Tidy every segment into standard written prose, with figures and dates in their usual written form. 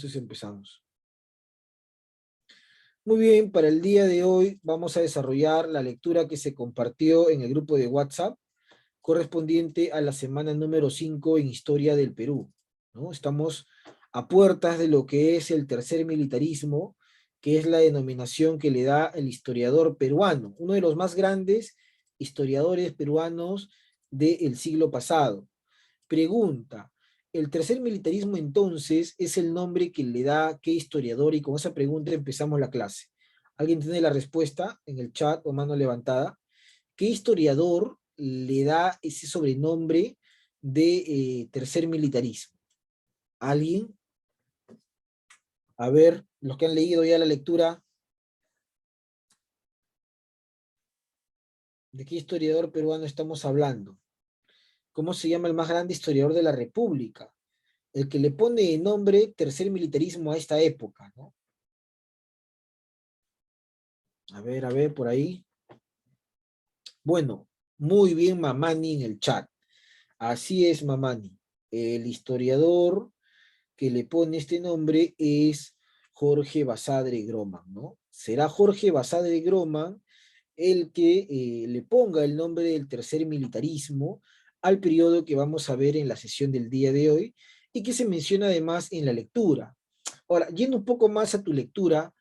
Entonces empezamos. Muy bien, para el día de hoy vamos a desarrollar la lectura que se compartió en el grupo de WhatsApp correspondiente a la semana número 5 en Historia del Perú, ¿no? Estamos a puertas de lo que es el tercer militarismo, que es la denominación que le da el historiador peruano, uno de los más grandes historiadores peruanos del siglo pasado. Pregunta, ¿el tercer militarismo entonces es el nombre que le da qué historiador? Y con esa pregunta empezamos la clase. ¿Alguien tiene la respuesta en el chat o mano levantada? ¿Qué historiador le da ese sobrenombre de tercer militarismo? ¿Alguien? A ver, los que han leído ya la lectura, ¿de qué historiador peruano estamos hablando? ¿Cómo se llama el más grande historiador de la República? El que le pone el nombre tercer militarismo a esta época, ¿no? A ver, por ahí. Bueno, muy bien Mamani en el chat. Así es, Mamani. El historiador que le pone este nombre es Jorge Basadre Groman, ¿no? Será Jorge Basadre Groman el que le ponga el nombre del tercer militarismo al periodo que vamos a ver en la sesión del día de hoy y que se menciona además en la lectura. Ahora, yendo un poco más a tu lectura,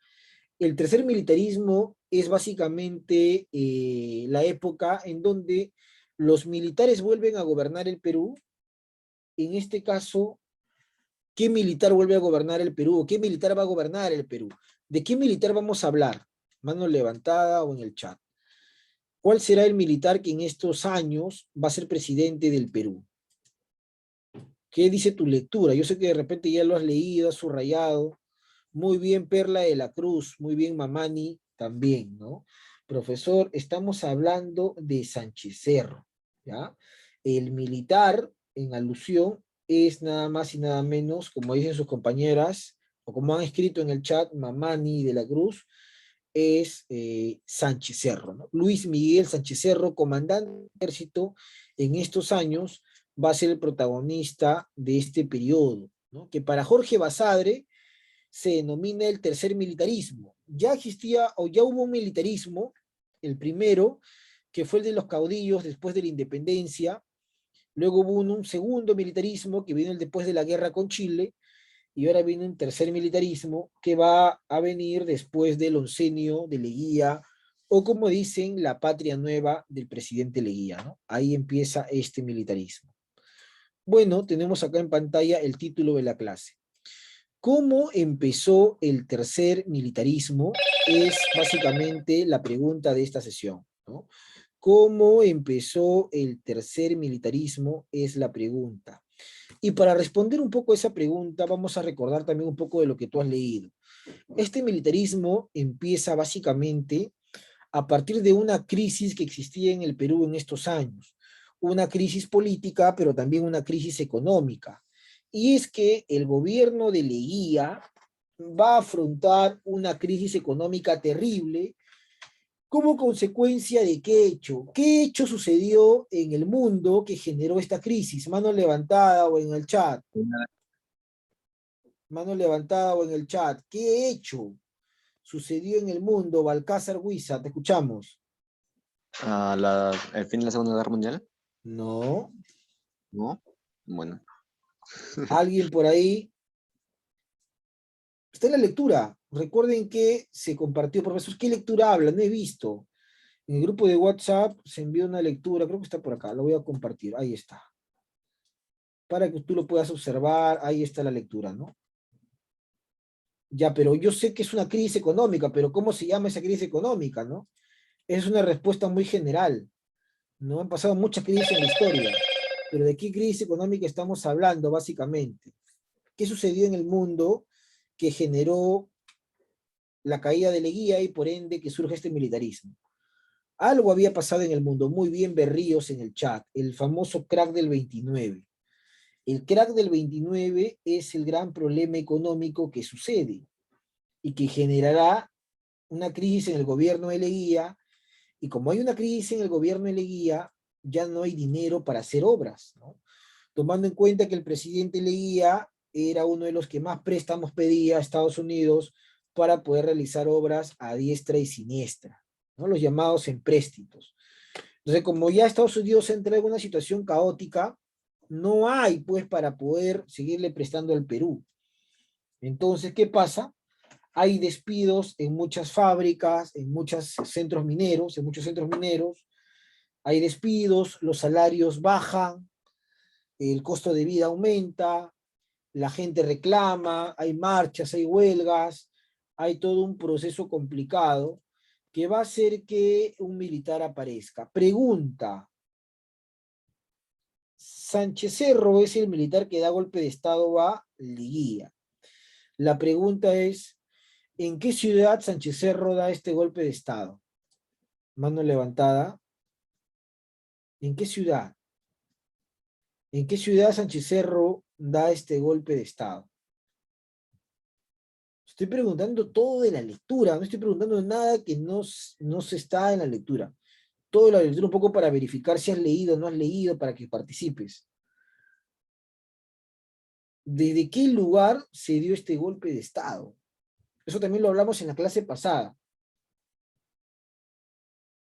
el tercer militarismo es básicamente la época en donde los militares vuelven a gobernar el Perú. En este caso, ¿qué militar vuelve a gobernar el Perú? ¿Qué militar va a gobernar el Perú? ¿De qué militar vamos a hablar? Mano levantada o en el chat. ¿Cuál será el militar que en estos años va a ser presidente del Perú? ¿Qué dice tu lectura? Yo sé que de repente ya lo has leído, has subrayado. Muy bien, Perla de la Cruz. Muy bien, Mamani también, ¿no? Profesor, estamos hablando de Sánchez Cerro, ¿ya? El militar, en alusión, es nada más y nada menos, como dicen sus compañeras, o como han escrito en el chat, Mamani de la Cruz, es Sánchez Cerro, ¿no? Luis Miguel Sánchez Cerro, comandante del ejército, en estos años va a ser el protagonista de este periodo, ¿no? Que para Jorge Basadre se denomina el tercer militarismo. Ya existía o ya hubo un militarismo, el primero, que fue el de los caudillos después de la independencia, luego hubo un segundo militarismo que vino después de la guerra con Chile, y ahora viene un tercer militarismo que va a venir después del oncenio de Leguía, o como dicen, la patria nueva del presidente Leguía, ¿no? Ahí empieza este militarismo. Bueno, tenemos acá en pantalla el título de la clase. ¿Cómo empezó el tercer militarismo? Es básicamente la pregunta de esta sesión, ¿no? ¿Cómo empezó el tercer militarismo? Es la pregunta. Y para responder un poco a esa pregunta, vamos a recordar también un poco de lo que tú has leído. Este militarismo empieza básicamente a partir de una crisis que existía en el Perú en estos años. Una crisis política, pero también una crisis económica. Y es que el gobierno de Leguía va a afrontar una crisis económica terrible como consecuencia de qué hecho sucedió en el mundo que generó esta crisis. Mano levantada o en el chat. Mano levantada o en el chat. ¿Qué hecho sucedió en el mundo? Balcázar Huiza, te escuchamos. El fin de la Segunda Guerra Mundial, No. ¿no? Bueno, ¿Alguien por ahí? Está en la lectura. Recuerden que se compartió, profesor, ¿qué lectura habla? No he visto. En el grupo de WhatsApp se envió una lectura, creo que está por acá, lo voy a compartir. Ahí está. Para que tú lo puedas observar, ahí está la lectura, ¿no? Ya, pero yo sé que es una crisis económica, pero ¿cómo se llama esa crisis económica, no? Es una respuesta muy general. No han pasado muchas crisis en la historia, pero ¿de qué crisis económica estamos hablando, básicamente? ¿Qué sucedió en el mundo que generó la caída de Leguía y por ende que surge este militarismo? Algo había pasado en el mundo, muy bien Berríos en el chat, el famoso crack del 29. El crack del 29 es el gran problema económico que sucede y que generará una crisis en el gobierno de Leguía, y como hay una crisis en el gobierno de Leguía, ya no hay dinero para hacer obras, ¿no? Tomando en cuenta que el presidente Leguía era uno de los que más préstamos pedía a Estados Unidos para poder realizar obras a diestra y siniestra, ¿no? Los llamados empréstitos. Entonces, como ya Estados Unidos entra en una situación caótica, no hay pues para poder seguirle prestando al Perú. Entonces, ¿qué pasa? Hay despidos en muchas fábricas, en muchos centros mineros, hay despidos, los salarios bajan, el costo de vida aumenta, la gente reclama, hay marchas, hay huelgas, hay todo un proceso complicado que va a hacer que un militar aparezca. Pregunta, Sánchez Cerro es el militar que da golpe de estado a Leguía. La pregunta es, ¿en qué ciudad Sánchez Cerro da este golpe de estado? Mano levantada. ¿En qué ciudad? ¿En qué ciudad Sánchez Cerro da este golpe de estado? Estoy preguntando todo de la lectura, no estoy preguntando nada que no se está en la lectura. Todo de la lectura un poco para verificar si has leído o no has leído, para que participes. ¿Desde qué lugar se dio este golpe de estado? Eso también lo hablamos en la clase pasada.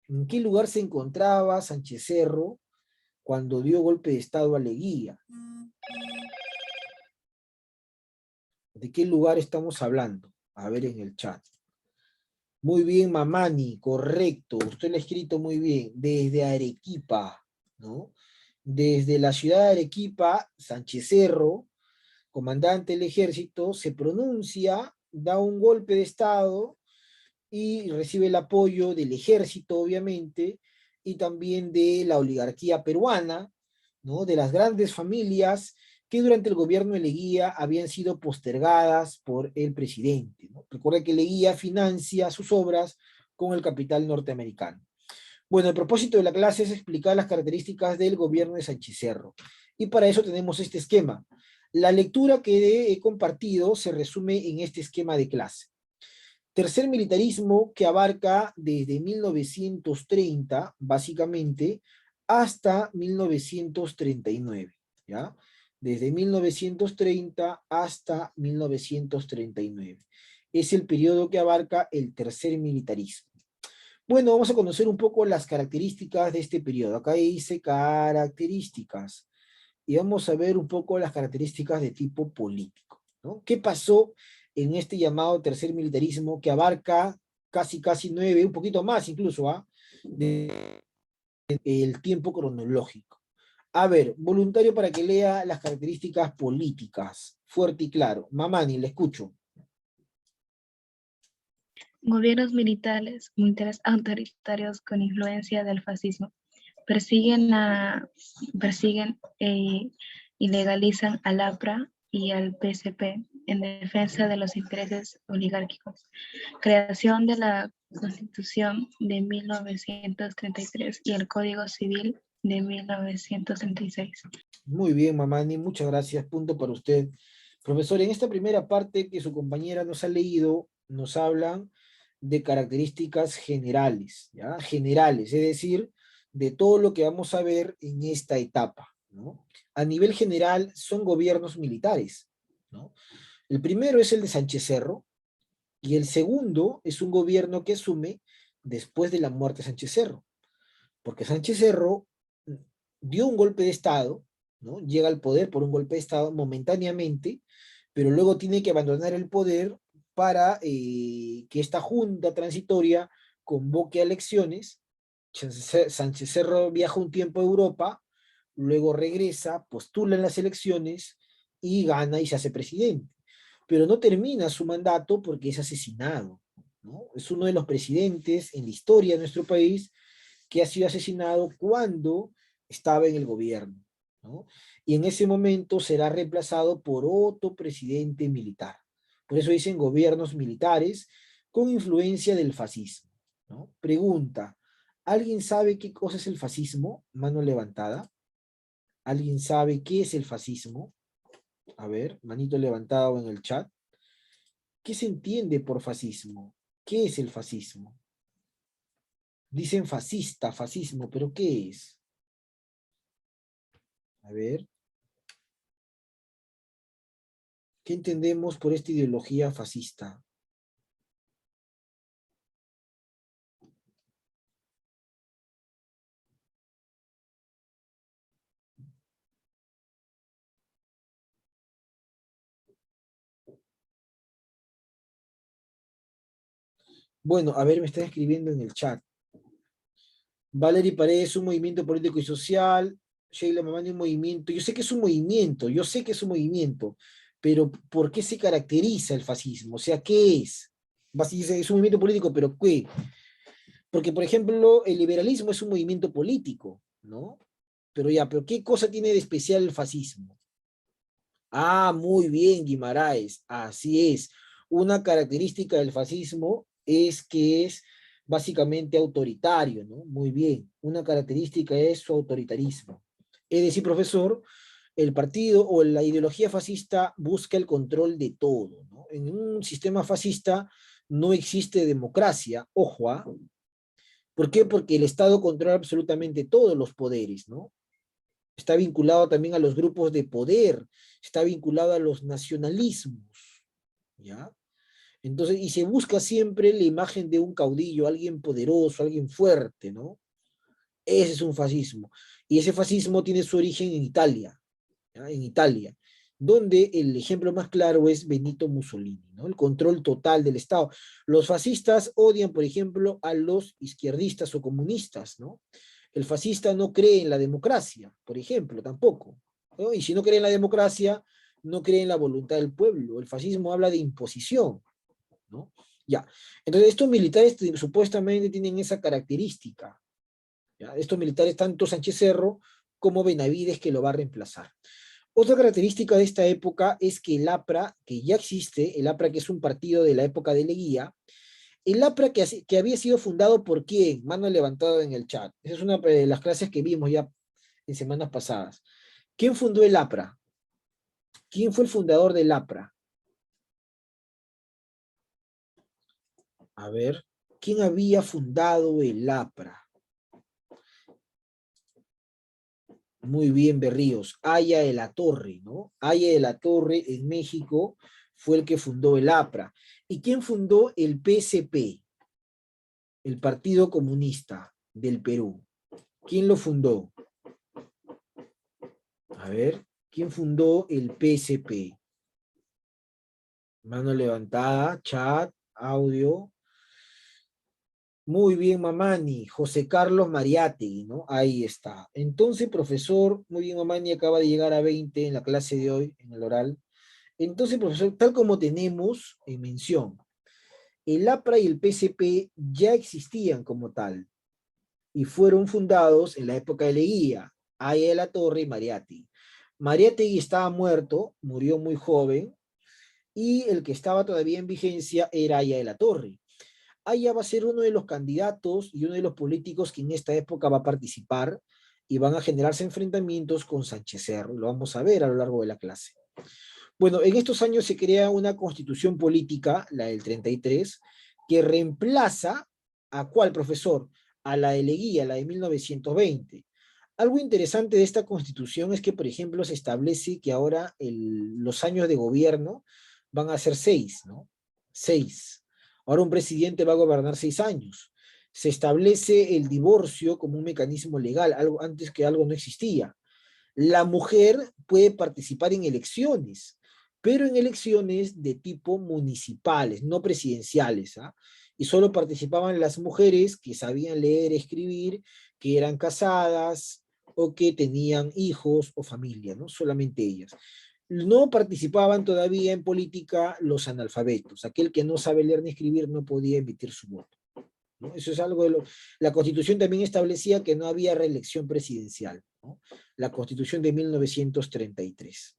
¿En qué lugar se encontraba Sánchez Cerro cuando dio golpe de estado a Leguía? ¿De qué lugar estamos hablando? A ver en el chat. Muy bien, Mamani, correcto. Usted lo ha escrito muy bien. Desde Arequipa, ¿no? Desde la ciudad de Arequipa, Sánchez Cerro, comandante del ejército, se pronuncia, da un golpe de estado y recibe el apoyo del ejército, obviamente, y también de la oligarquía peruana, ¿no? De las grandes familias que durante el gobierno de Leguía habían sido postergadas por el presidente, ¿no? Recuerda que Leguía financia sus obras con el capital norteamericano. Bueno, el propósito de la clase es explicar las características del gobierno de Sánchez Cerro. Y para eso tenemos este esquema. La lectura que he compartido se resume en este esquema de clase. Tercer militarismo que abarca desde 1930, básicamente, hasta 1939, ¿ya? Desde 1930 hasta 1939. Es el periodo que abarca el tercer militarismo. Bueno, vamos a conocer un poco las características de este periodo. Acá dice características. Y vamos a ver un poco las características de tipo político, ¿no? ¿Qué pasó en este llamado tercer militarismo que abarca casi 9, un poquito más incluso, el tiempo cronológico? A ver, voluntario para que lea las características políticas, fuerte y claro. Mamani, le escucho. Gobiernos militares autoritarios con influencia del fascismo persiguen y legalizan al APRA y al PSP en defensa de los intereses oligárquicos. Creación de la Constitución de 1933 y el Código Civil de 1936. Muy bien, Mamani, muchas gracias. Punto para usted. Profesor, en esta primera parte que su compañera nos ha leído, nos hablan de características generales, ¿ya? Generales, es decir, de todo lo que vamos a ver en esta etapa, ¿no? A nivel general, son gobiernos militares, ¿no? El primero es el de Sánchez Cerro, y el segundo es un gobierno que asume después de la muerte de Sánchez Cerro, porque Sánchez Cerro dio un golpe de Estado, ¿no? Llega al poder por un golpe de Estado momentáneamente, pero luego tiene que abandonar el poder para que esta junta transitoria convoque a elecciones. Sánchez Cerro viaja un tiempo a Europa, luego regresa, postula en las elecciones y gana y se hace presidente. Pero no termina su mandato porque es asesinado, ¿no? Es uno de los presidentes en la historia de nuestro país que ha sido asesinado cuando estaba en el gobierno, ¿no? Y en ese momento será reemplazado por otro presidente militar. Por eso dicen gobiernos militares con influencia del fascismo, ¿no? Pregunta, ¿alguien sabe qué cosa es el fascismo? Mano levantada. ¿Alguien sabe qué es el fascismo? A ver, manito levantado en el chat. ¿Qué se entiende por fascismo? ¿Qué es el fascismo? Dicen fascista, fascismo, pero ¿qué es? A ver. ¿Qué entendemos por esta ideología fascista? Bueno, a ver, me están escribiendo en el chat. Valerie Paredes, un movimiento político y social. Sheila Mamani, un movimiento. Yo sé que es un movimiento, yo sé que es un movimiento, pero ¿por qué se caracteriza el fascismo? O sea, ¿qué es? Es un movimiento político, pero ¿qué? Porque, por ejemplo, el liberalismo es un movimiento político, ¿no? Pero ya, ¿pero qué cosa tiene de especial el fascismo? Ah, muy bien, Guimaraes, así es. Una característica del fascismo es que es básicamente autoritario, ¿no? Muy bien. Una característica es su autoritarismo. Es decir, profesor, el partido o la ideología fascista busca el control de todo, ¿no? En un sistema fascista no existe democracia, ojo, ¿ah? ¿Por qué? Porque el Estado controla absolutamente todos los poderes, ¿no? Está vinculado también a los grupos de poder, está vinculado a los nacionalismos, ¿ya? Entonces, y se busca siempre la imagen de un caudillo, alguien poderoso, alguien fuerte, ¿no? Ese es un fascismo. Y ese fascismo tiene su origen en Italia, ¿ya? En Italia, donde el ejemplo más claro es Benito Mussolini, ¿no? El control total del Estado. Los fascistas odian, por ejemplo, a los izquierdistas o comunistas, ¿no? El fascista no cree en la democracia, por ejemplo, tampoco, ¿no? Y si no cree en la democracia, no cree en la voluntad del pueblo. El fascismo habla de imposición, ¿no? Ya. Entonces, estos militares supuestamente tienen esa característica, ¿ya? Estos militares, tanto Sánchez Cerro como Benavides, que lo va a reemplazar. Otra característica de esta época es que el APRA, que ya existe, el APRA que es un partido de la época de Leguía, el APRA que había sido fundado por quién, mano levantada en el chat. Esa es una de las clases que vimos ya en semanas pasadas. ¿Quién fundó el APRA? ¿Quién fue el fundador del APRA? A ver, ¿quién había fundado el APRA? Muy bien, Berríos. Aya de la Torre, ¿no? Aya de la Torre en México fue el que fundó el APRA. ¿Y quién fundó el PSP? El Partido Comunista del Perú. ¿Quién lo fundó? A ver, ¿quién fundó el PSP? Mano levantada, chat, audio. Muy bien, Mamani. José Carlos Mariátegui, ¿no? Ahí está. Entonces, profesor, muy bien, Mamani, acaba de llegar a 20 en la clase de hoy, en el oral. Entonces, profesor, tal como tenemos en mención, el APRA y el PSP ya existían como tal y fueron fundados en la época de Leguía, Aya de la Torre y Mariátegui. Mariátegui estaba muerto, murió muy joven, y el que estaba todavía en vigencia era Aya de la Torre. Aya va a ser uno de los candidatos y uno de los políticos que en esta época va a participar y van a generarse enfrentamientos con Sánchez Cerro. Lo vamos a ver a lo largo de la clase. Bueno, en estos años se crea una constitución política, la del 33, que reemplaza ¿a cuál, profesor? A la de Leguía, la de 1920. Algo interesante de esta constitución es que, por ejemplo, se establece que ahora los años de gobierno van a ser 6, ¿no? 6. Ahora un presidente va a gobernar 6 años. Se establece el divorcio como un mecanismo legal, algo antes que algo no existía. La mujer puede participar en elecciones, pero en elecciones de tipo municipales, no presidenciales, ¿ah? Y solo participaban las mujeres que sabían leer, escribir, que eran casadas o que tenían hijos o familia, ¿no? Solamente ellas. No participaban todavía en política los analfabetos. Aquel que no sabe leer ni escribir no podía emitir su voto, ¿no? Eso es algo de lo... La Constitución también establecía que no había reelección presidencial, ¿no? La Constitución de 1933.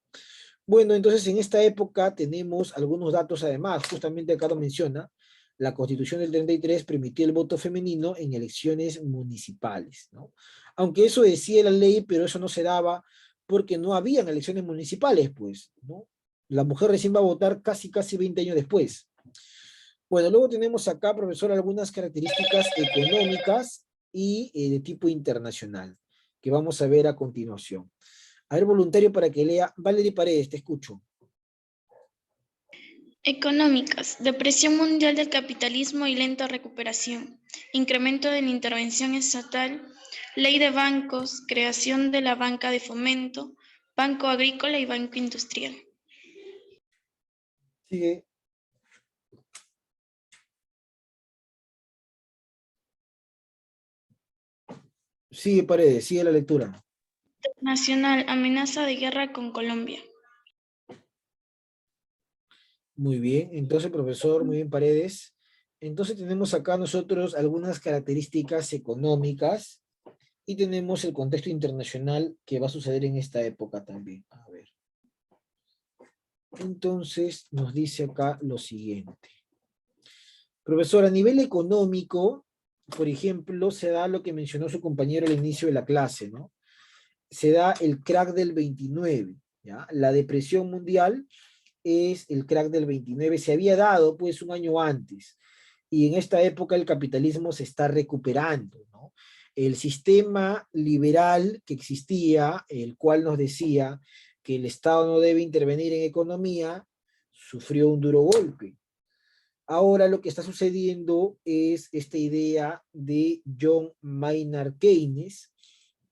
Bueno, entonces en esta época tenemos algunos datos además, justamente acá lo menciona, la Constitución del 33 permitía el voto femenino en elecciones municipales, ¿no? Aunque eso decía la ley, pero eso no se daba porque no habían elecciones municipales, pues, ¿no? La mujer recién va a votar casi 20 años después. Bueno, luego tenemos acá, profesor, algunas características económicas y de tipo internacional, que vamos a ver a continuación. A ver, voluntario para que lea. Valerie Paredes, te escucho. Económicas. Depresión mundial del capitalismo y lenta recuperación. Incremento de la intervención estatal. Ley de bancos. Creación de la banca de fomento. Banco agrícola y banco industrial. Sigue. Sigue Paredes, sigue la lectura. Nacional. Amenaza de guerra con Colombia. Muy bien, entonces, profesor, muy bien, Paredes. Entonces tenemos acá nosotros algunas características económicas y tenemos el contexto internacional que va a suceder en esta época también. A ver. Entonces nos dice acá lo siguiente. Profesor, a nivel económico, por ejemplo, se da lo que mencionó su compañero al inicio de la clase, ¿no? Se da el crack del 29, ¿ya? La depresión mundial es el crack del 29, se había dado pues un año antes, y en esta época el capitalismo se está recuperando, ¿no? El sistema liberal que existía, el cual nos decía que el Estado no debe intervenir en economía, sufrió un duro golpe. Ahora lo que está sucediendo es esta idea de John Maynard Keynes,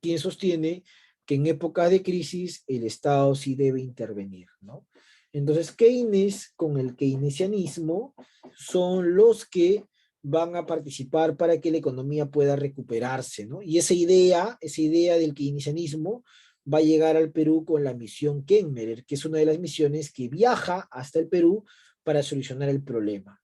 quien sostiene que en épocas de crisis el Estado sí debe intervenir, ¿no? Entonces Keynes con el keynesianismo son los que van a participar para que la economía pueda recuperarse, ¿no? Y esa idea del keynesianismo va a llegar al Perú con la misión Kenmerer, que es una de las misiones que viaja hasta el Perú para solucionar el problema.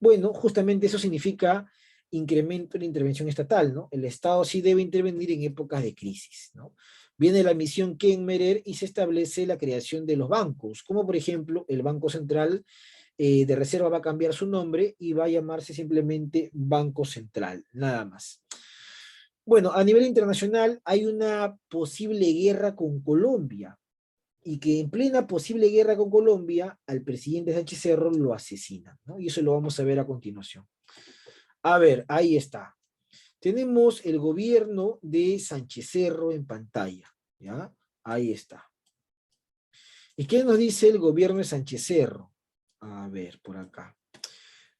Bueno, justamente eso significa incremento en la intervención estatal, ¿no? El Estado sí debe intervenir en épocas de crisis, ¿no? Viene la misión Kenmerer y se establece la creación de los bancos, como por ejemplo el Banco Central de Reserva va a cambiar su nombre y va a llamarse simplemente Banco Central, nada más. Bueno, a nivel internacional hay una posible guerra con Colombia, y que en plena posible guerra con Colombia, al presidente Sánchez Cerro lo asesinan, ¿no? Y eso lo vamos a ver a continuación. A ver, ahí está. Tenemos el gobierno de Sánchez Cerro en pantalla, ¿ya? Ahí está. ¿Y qué nos dice el gobierno de Sánchez Cerro? A ver, por acá.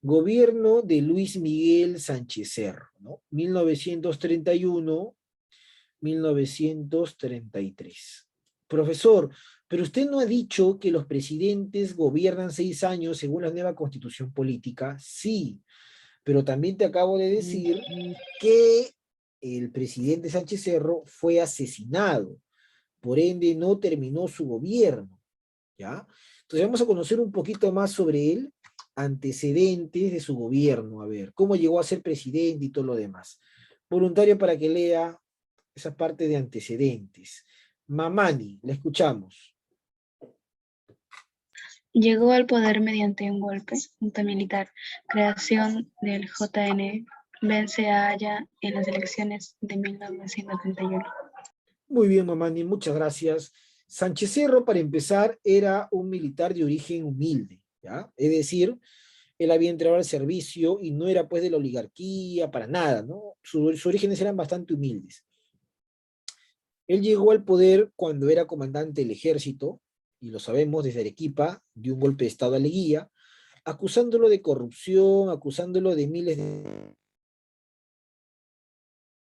Gobierno de Luis Miguel Sánchez Cerro, ¿no? 1931-1933. Profesor, pero usted no ha dicho que los presidentes gobiernan 6 años según la nueva constitución política. Sí, pero también te acabo de decir que el presidente Sánchez Cerro fue asesinado, por ende no terminó su gobierno, ¿ya? Entonces vamos a conocer un poquito más sobre él, antecedentes de su gobierno, a ver, cómo llegó a ser presidente y todo lo demás. Voluntario para que lea esa parte de antecedentes. Mamani, la escuchamos. Llegó al poder mediante un golpe, junta militar, creación del JN, vence a Haya en las elecciones de 1931. Muy bien, Mamani, muchas gracias. Sánchez Cerro, para empezar, era un militar de origen humilde, ¿ya? Es decir, él había entrado al servicio y no era pues de la oligarquía, para nada, ¿no? Sus orígenes eran bastante humildes. Él llegó al poder cuando era comandante del ejército, y lo sabemos desde Arequipa, dio un golpe de estado a Leguía, acusándolo de corrupción, acusándolo de miles de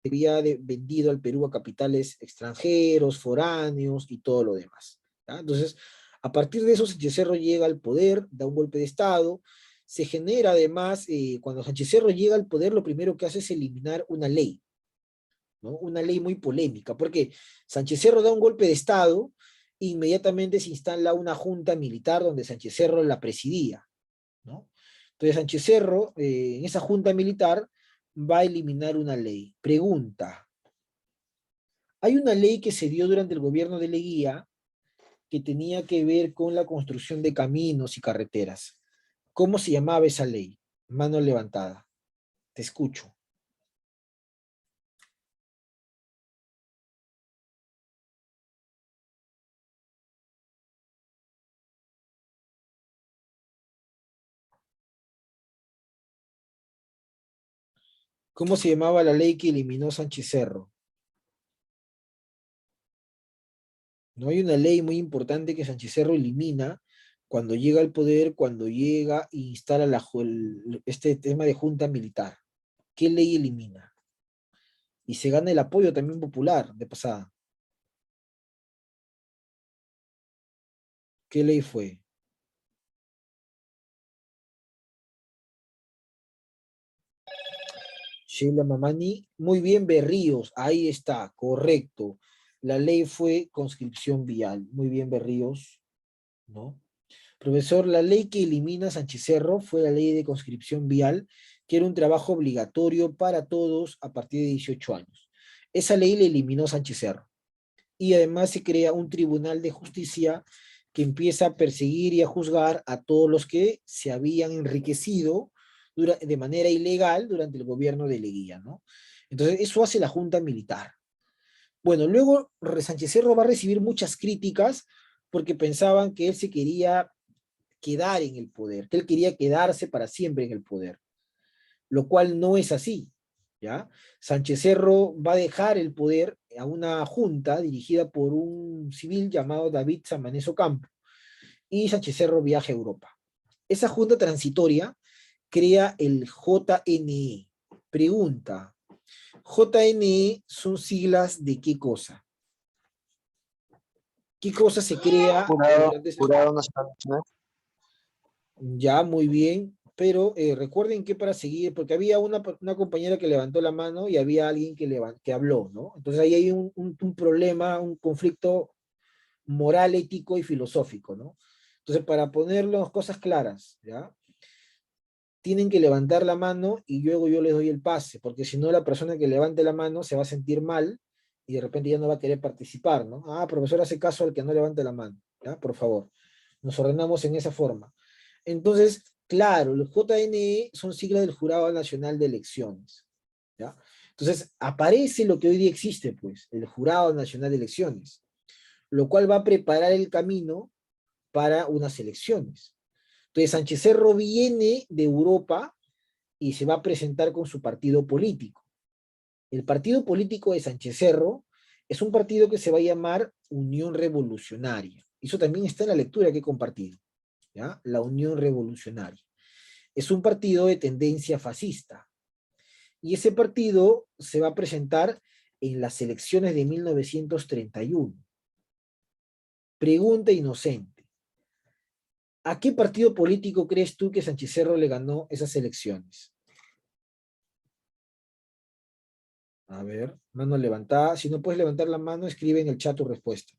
había vendido al Perú a capitales extranjeros, foráneos y todo lo demás, ¿ya? Entonces, a partir de eso, Sánchez Cerro llega al poder, da un golpe de Estado, se genera además, cuando Sánchez Cerro llega al poder, lo primero que hace es eliminar una ley, ¿no? Una ley muy polémica, porque Sánchez Cerro da un golpe de Estado, inmediatamente se instala una junta militar donde Sánchez Cerro la presidía, ¿no? Entonces Sánchez Cerro, en esa junta militar, va a eliminar una ley. Pregunta, hay una ley que se dio durante el gobierno de Leguía que tenía que ver con la construcción de caminos y carreteras. ¿Cómo se llamaba esa ley? Mano levantada. Te escucho. ¿Cómo se llamaba la ley que eliminó Sánchez Cerro? No hay una ley muy importante que Sánchez Cerro elimina Cuando llega al poder, cuando llega e instala este tema de junta militar. ¿Qué ley elimina? Y se gana el apoyo también popular, de pasada. ¿Qué ley fue? Sheila Mamani, muy bien, Berríos, ahí está, correcto. La ley fue conscripción vial, muy bien, Berríos, ¿no? Profesor, la ley que elimina a Sánchez Cerro fue la ley de conscripción vial, que era un trabajo obligatorio para todos a partir de 18 años. Esa ley le eliminó Sánchez Cerro. Y además se crea un tribunal de justicia que empieza a perseguir y a juzgar a todos los que se habían enriquecido de manera ilegal durante el gobierno de Leguía, ¿no? Entonces, eso hace la Junta Militar. Bueno, luego Sánchez Cerro va a recibir muchas críticas porque pensaban que él se quería quedar en el poder, que él quería quedarse para siempre en el poder, lo cual no es así, ¿ya? Sánchez Cerro va a dejar el poder a una junta dirigida por un civil llamado David Samaneso Campo, y Sánchez Cerro viaja a Europa. Esa junta transitoria crea el JNE. Pregunta, ¿JNE son siglas de qué cosa? ¿Qué cosa se crea durante esa junta? Jurado Nacional. Ya, muy bien, pero recuerden que para seguir, porque había una compañera que levantó la mano y había alguien que habló, ¿no? Entonces ahí hay un problema, un conflicto moral, ético y filosófico, ¿no? Entonces, para poner las cosas claras, ¿ya? Tienen que levantar la mano y luego yo les doy el pase, porque si no la persona que levante la mano se va a sentir mal y de repente ya no va a querer participar, ¿no? Ah, profesor, hace caso al que no levante la mano, ¿ya? Por favor. Nos ordenamos en esa forma. Entonces, claro, los JNE son siglas del Jurado Nacional de Elecciones, ¿ya? Entonces, aparece lo que hoy día existe, pues, el Jurado Nacional de Elecciones, lo cual va a preparar el camino para unas elecciones. Entonces, Sánchez Cerro viene de Europa y se va a presentar con su partido político. El partido político de Sánchez Cerro es un partido que se va a llamar Unión Revolucionaria. Eso también está en la lectura que he compartido, ¿ya? La Unión Revolucionaria. Es un partido de tendencia fascista. Y ese partido se va a presentar en las elecciones de 1931. Pregunta inocente. ¿A qué partido político crees tú que Sánchez Cerro le ganó esas elecciones? A ver, mano levantada. Si no puedes levantar la mano, escribe en el chat tu respuesta.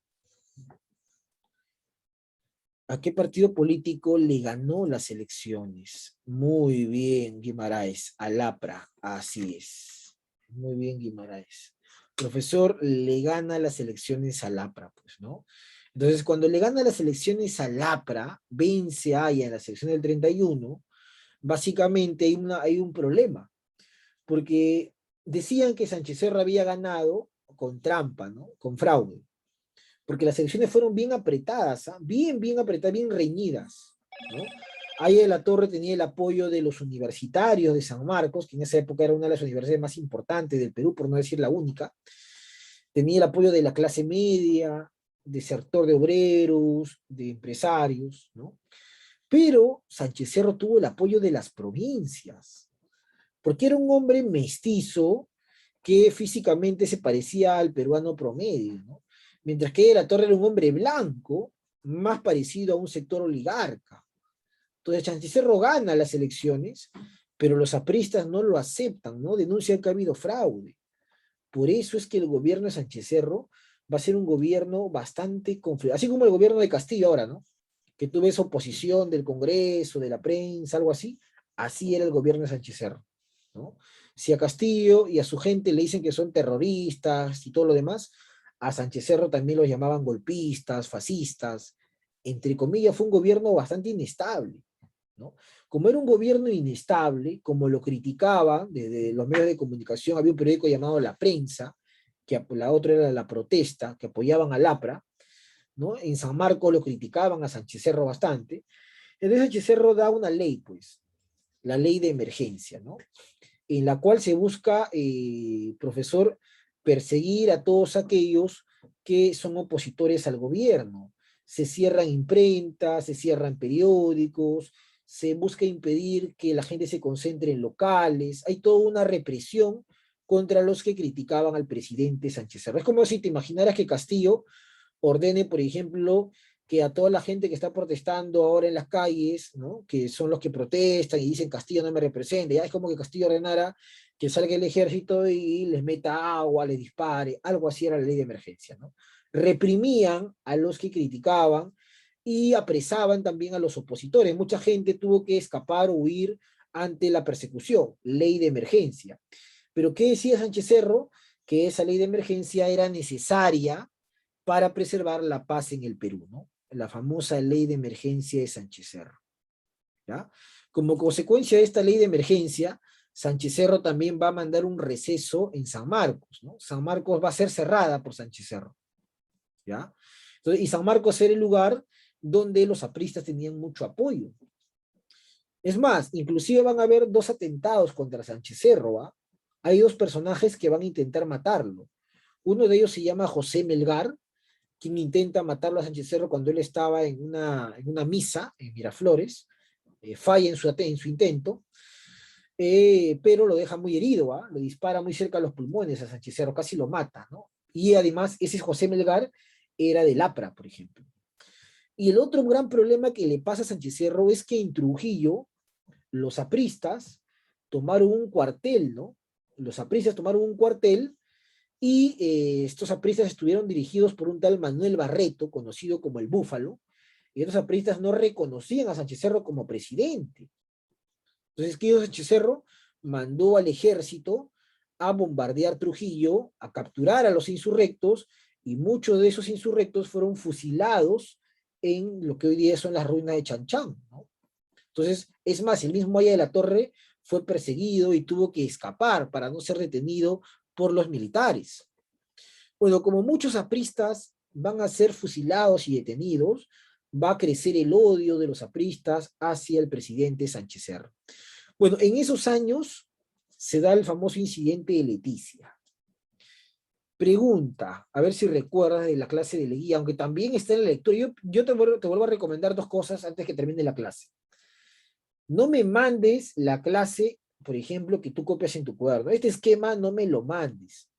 ¿A qué partido político le ganó las elecciones? Muy bien, Guimaraes. Al APRA, así es. Muy bien, Guimaraes. Profesor, le gana las elecciones al APRA, pues, ¿no? Entonces, cuando le gana las elecciones al APRA, vence a Haya en las elecciones del 31, básicamente hay un problema, porque decían que Sánchez Cerro había ganado con trampa, ¿no? Con fraude, porque las elecciones fueron bien apretadas, ¿ah? Bien apretadas, bien reñidas, ¿no? Haya de la Torre tenía el apoyo de los universitarios de San Marcos, que en esa época era una de las universidades más importantes del Perú, por no decir la única. Tenía el apoyo de la clase media, de sector de obreros, de empresarios, ¿no? Pero Sánchez Cerro tuvo el apoyo de las provincias, porque era un hombre mestizo que físicamente se parecía al peruano promedio, ¿no? Mientras que de la Torre era un hombre blanco, más parecido a un sector oligarca. Entonces Sánchez Cerro gana las elecciones, pero los apristas no lo aceptan, ¿no? Denuncian que ha habido fraude. Por eso es que el gobierno de Sánchez Cerro va a ser un gobierno bastante conflictivo, así como el gobierno de Castillo ahora, ¿no? Que tú ves oposición del Congreso, de la prensa, algo así. Así era el gobierno de Sánchez Cerro, ¿no? Si a Castillo y a su gente le dicen que son terroristas y todo lo demás, a Sánchez Cerro también los llamaban golpistas, fascistas. Entre comillas, fue un gobierno bastante inestable, ¿no? Como era un gobierno inestable, como lo criticaban desde los medios de comunicación, había un periódico llamado La Prensa, que la otra era La Protesta, que apoyaban al APRA, ¿no? En San Marcos lo criticaban a Sánchez Cerro bastante. Entonces Sánchez Cerro da una ley, pues, la ley de emergencia, ¿no? En la cual se busca, profesor, perseguir a todos aquellos que son opositores al gobierno. se cierran imprentas, se cierran periódicos, se busca impedir que la gente se concentre en locales, hay toda una represión contra los que criticaban al presidente Sánchez Cerro. Es como si te imaginaras que Castillo ordene, por ejemplo, que a toda la gente que está protestando ahora en las calles, ¿no? Que son los que protestan y dicen Castillo no me representa, ya es como que Castillo ordenara que salga el ejército y les meta agua, les dispare, algo así era la ley de emergencia, ¿no? Reprimían a los que criticaban y apresaban también a los opositores. Mucha gente tuvo que escapar o huir ante la persecución, ley de emergencia. Pero ¿qué decía Sánchez Cerro? Que esa ley de emergencia era necesaria para preservar la paz en el Perú, ¿no? La famosa ley de emergencia de Sánchez Cerro, ¿ya? Como consecuencia de esta ley de emergencia, Sánchez Cerro también va a mandar un receso en San Marcos, ¿no? San Marcos va a ser cerrada por Sánchez Cerro, ¿ya? Entonces, y San Marcos era el lugar donde los apristas tenían mucho apoyo. Es más, inclusive van a haber 2 atentados contra Sánchez Cerro, ¿ah? Hay 2 personajes que van a intentar matarlo. Uno de ellos se llama José Melgar, quien intenta matarlo a Sánchez Cerro cuando él estaba en una misa en Miraflores, falla en su intento, pero lo deja muy herido, ¿ah? Le dispara muy cerca a los pulmones a Sánchez Cerro, casi lo mata, ¿no? Y además, ese José Melgar era del APRA, por ejemplo. Y el otro gran problema que le pasa a Sánchez Cerro es que en Trujillo, los apristas tomaron un cuartel, ¿no? Los apristas tomaron un cuartel y estos apristas estuvieron dirigidos por un tal Manuel Barreto, conocido como el Búfalo, y estos apristas no reconocían a Sánchez Cerro como presidente. Entonces, ¿qué hizo Sánchez Cerro? Mandó al ejército a bombardear Trujillo, a capturar a los insurrectos, y muchos de esos insurrectos fueron fusilados en lo que hoy día son las ruinas de Chanchán, ¿no? Entonces, es más, el mismo Aya de la Torre fue perseguido y tuvo que escapar para no ser detenido por los militares. Bueno, como muchos apristas van a ser fusilados y detenidos, va a crecer el odio de los apristas hacia el presidente Sánchez Cerro. Bueno, en esos años se da el famoso incidente de Leticia. Pregunta, a ver si recuerdas de la clase de Leguía, aunque también está en la lectura. Yo te vuelvo a recomendar 2 cosas antes que termine la clase. No me mandes la clase, por ejemplo, que tú copias en tu cuaderno. Este esquema no me lo mandes.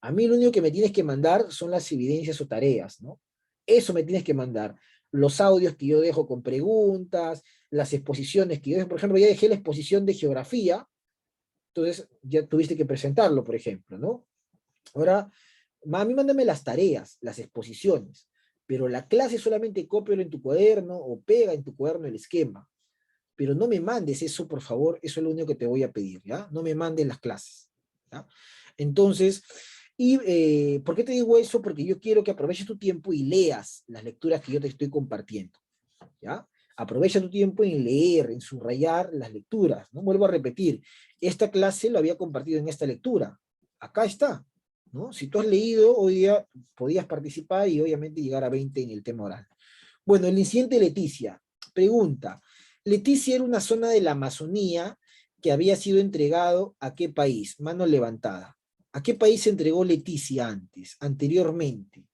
A mí lo único que me tienes que mandar son las evidencias o tareas, ¿no? Eso me tienes que mandar. Los audios que yo dejo con preguntas, las exposiciones que yo dejo. Por ejemplo, ya dejé la exposición de geografía, entonces ya tuviste que presentarlo, por ejemplo, ¿no? Ahora, a mí mándame las tareas, las exposiciones, pero la clase solamente cópialo en tu cuaderno o pega en tu cuaderno el esquema. Pero no me mandes eso, por favor, eso es lo único que te voy a pedir, ¿ya? No me mandes las clases, ¿ya? Entonces, ¿por qué te digo eso? Porque yo quiero que aproveches tu tiempo y leas las lecturas que yo te estoy compartiendo, ¿ya? Aprovecha tu tiempo en leer, en subrayar las lecturas, ¿no? Vuelvo a repetir, esta clase lo había compartido en esta lectura, acá está, ¿no? Si tú has leído, hoy día podías participar y obviamente llegar a 20 en el tema oral. Bueno, el incidente de Leticia. Pregunta, Leticia era una zona de la Amazonía que había sido entregado ¿a qué país? Mano levantada. ¿A qué país se entregó Leticia anteriormente?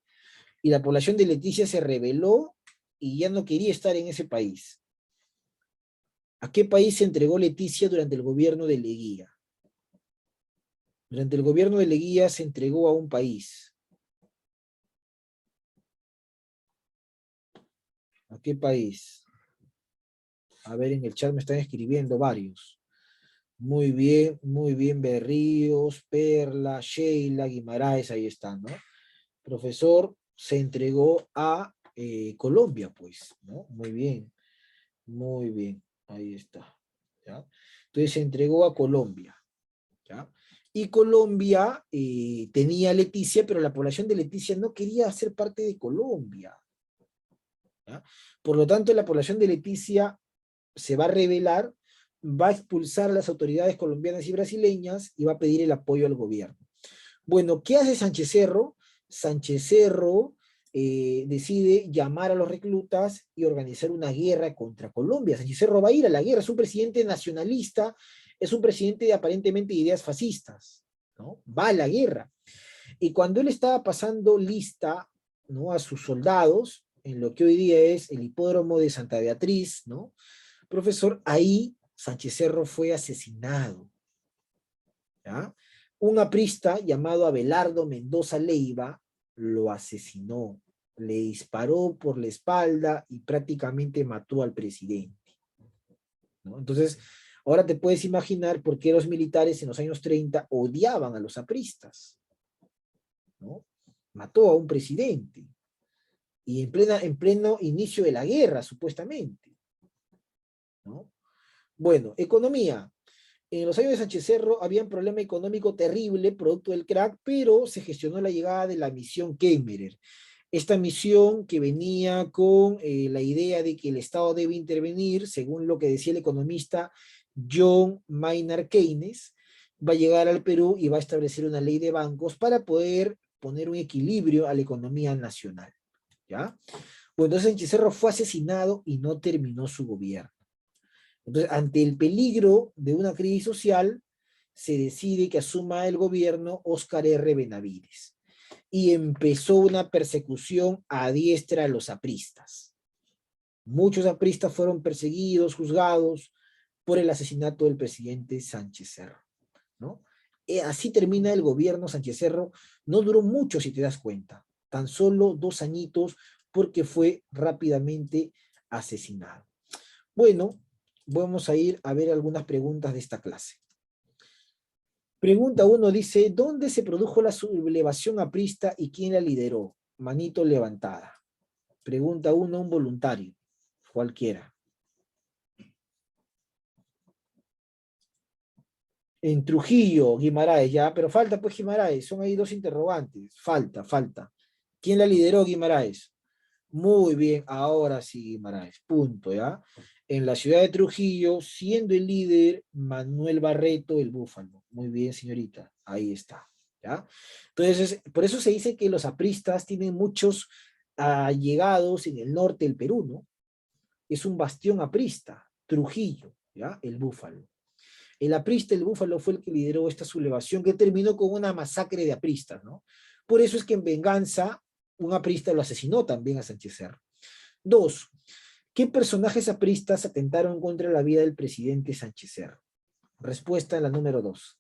Y la población de Leticia se rebeló y ya no quería estar en ese país. ¿A qué país se entregó Leticia durante el gobierno de Leguía? Durante el gobierno de Leguía se entregó a un país. ¿A qué país? A ver, en el chat me están escribiendo varios. Muy bien, Berríos, Perla, Sheila, Guimaraes, ahí están, ¿no? Profesor, se entregó a Colombia, pues, ¿no? Muy bien, ahí está, ¿ya? Entonces se entregó a Colombia, ¿ya? Y Colombia tenía Leticia, pero la población de Leticia no quería ser parte de Colombia, ¿ya? Por lo tanto, la población de Leticia se va a rebelar, va a expulsar a las autoridades colombianas y brasileñas y va a pedir el apoyo al gobierno. Bueno, ¿qué hace Sánchez Cerro? Sánchez Cerro decide llamar a los reclutas y organizar una guerra contra Colombia. Sánchez Cerro va a ir a la guerra, es un presidente nacionalista, es un presidente de aparentemente ideas fascistas, ¿no? Va a la guerra. Y cuando él estaba pasando lista, ¿no?, a sus soldados, en lo que hoy día es el hipódromo de Santa Beatriz, ¿no? Profesor, ahí Sánchez Cerro fue asesinado, ¿ya? Un aprista llamado Abelardo Mendoza Leiva lo asesinó, le disparó por la espalda y prácticamente mató al presidente, ¿no? Entonces, ahora te puedes imaginar por qué los militares en los años 30 odiaban a los apristas, ¿no? Mató a un presidente, y en pleno inicio de la guerra, supuestamente, ¿no? Bueno, economía. En los años de Sánchez Cerro había un problema económico terrible, producto del crack, pero se gestionó la llegada de la misión Keimerer. Esta misión que venía con la idea de que el Estado debe intervenir, según lo que decía el economista John Maynard Keynes, va a llegar al Perú y va a establecer una ley de bancos para poder poner un equilibrio a la economía nacional, ¿ya? Bueno, entonces Sánchez Cerro fue asesinado y no terminó su gobierno. Entonces, ante el peligro de una crisis social, se decide que asuma el gobierno Óscar R. Benavides. Y empezó una persecución a diestra a los apristas. Muchos apristas fueron perseguidos, juzgados por el asesinato del presidente Sánchez Cerro, ¿no? Así termina el gobierno Sánchez Cerro. No duró mucho, si te das cuenta. Tan solo 2 añitos, porque fue rápidamente asesinado. Bueno, vamos a ir a ver algunas preguntas de esta clase. Pregunta 1 dice, ¿dónde se produjo la sublevación aprista y quién la lideró? Manito levantada. Pregunta 1, un voluntario, cualquiera. En Trujillo, Guimaraes, ya, pero falta pues Guimaraes, son ahí 2 interrogantes, falta. ¿Quién la lideró, Guimaraes? Muy bien, ahora sí, Guimaraes, punto, ¿ya? En la ciudad de Trujillo, siendo el líder Manuel Barreto, el Búfalo. Muy bien, señorita, ahí está, ¿ya? Entonces, por eso se dice que los apristas tienen muchos allegados en el norte del Perú, ¿no? Es un bastión aprista, Trujillo, ¿ya? El Búfalo. El aprista, el Búfalo, fue el que lideró esta sublevación que terminó con una masacre de apristas, ¿no? Por eso es que en venganza un aprista lo asesinó también a Sánchez Cerro. 2. ¿Qué personajes apristas atentaron contra la vida del presidente Sánchez Cerro? Respuesta en la número 2.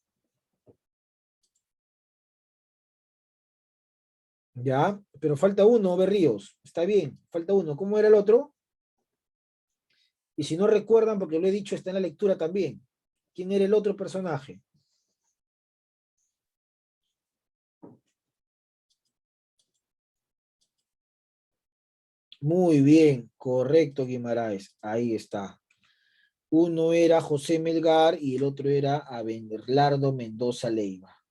Ya, pero falta uno, Berríos. Está bien, falta uno. ¿Cómo era el otro? Y si no recuerdan, porque lo he dicho, está en la lectura también. ¿Quién era el otro personaje? Muy bien, correcto, Guimaraes. Ahí está. Uno era José Melgar y el otro era Abelardo Mendoza Leiva.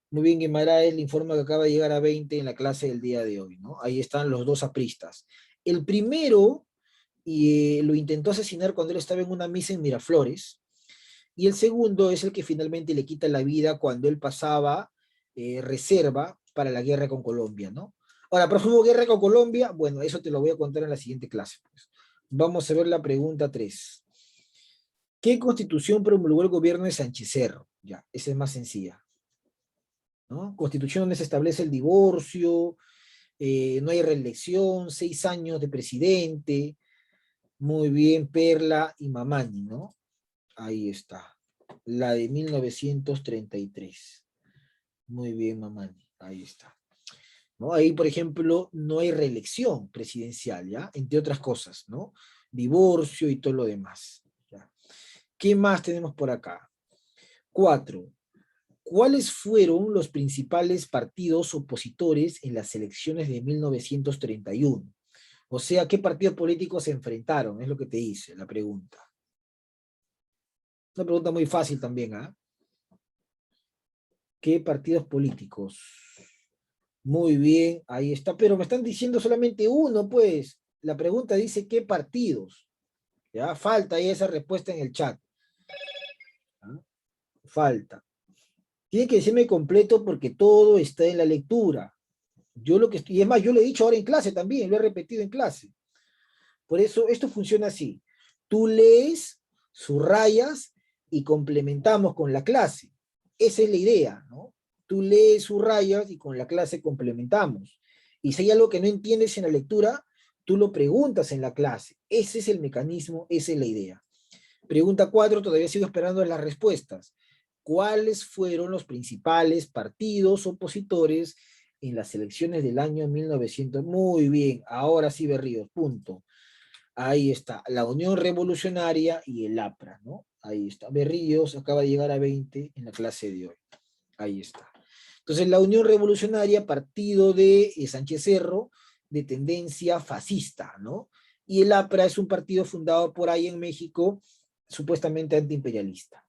Muy bien, Guimaraes, le informa que acaba de llegar a 20 en la clase del día de hoy, ¿no? Ahí están los 2 apristas. El primero lo intentó asesinar cuando él estaba en una misa en Miraflores, y el segundo es el que finalmente le quita la vida cuando él pasaba reserva para la guerra con Colombia, ¿no? Ahora, ¿pero hubo guerra con Colombia? Bueno, eso te lo voy a contar en la siguiente clase, pues. Vamos a ver la pregunta 3. ¿Qué constitución promulgó el gobierno de Sánchez Cerro? Ya, esa es más sencilla, ¿no? Constitución donde se establece el divorcio, no hay reelección, 6 años de presidente. Muy bien, Perla y Mamani, ¿no? Ahí está. La de 1933. Muy bien, Mamani. Ahí está. ¿No? Ahí, por ejemplo, no hay reelección presidencial, ¿ya? Entre otras cosas, ¿no? Divorcio y todo lo demás, ¿ya? ¿Qué más tenemos por acá? 4. ¿Cuáles fueron los principales partidos opositores en las elecciones de 1931? O sea, ¿qué partidos políticos se enfrentaron? Es lo que te dice la pregunta. Una pregunta muy fácil también, ¿ah? ¿Qué partidos políticos? Muy bien, ahí está. Pero me están diciendo solamente uno, pues. La pregunta dice ¿qué partidos? Ya, falta ahí esa respuesta en el chat. ¿Ah? Falta. Tiene que decirme completo porque todo está en la lectura. Yo lo que estoy, y es más, yo lo he dicho ahora en clase también, lo he repetido en clase. Por eso esto funciona así. Tú lees, subrayas y complementamos con la clase. Esa es la idea, ¿no? Tú lees, subrayas y con la clase complementamos. Y si hay algo que no entiendes en la lectura, Tú lo preguntas en la clase. Ese es el mecanismo, esa es la idea. Pregunta 4, todavía sigo esperando las respuestas. ¿Cuáles fueron los principales partidos opositores en las elecciones del año 1900? Muy bien, ahora sí, Berríos, punto. Ahí está, la Unión Revolucionaria y el APRA, ¿no? Ahí está. Berríos acaba de llegar a 20 en la clase de hoy. Ahí está. Entonces, la Unión Revolucionaria, partido de Sánchez Cerro, de tendencia fascista, ¿no? Y el APRA es un partido fundado por ahí en México, supuestamente antiimperialista.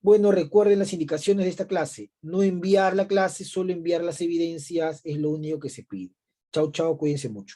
Bueno, recuerden las indicaciones de esta clase. No enviar la clase, solo enviar las evidencias, es lo único que se pide. Chao, chao, cuídense mucho.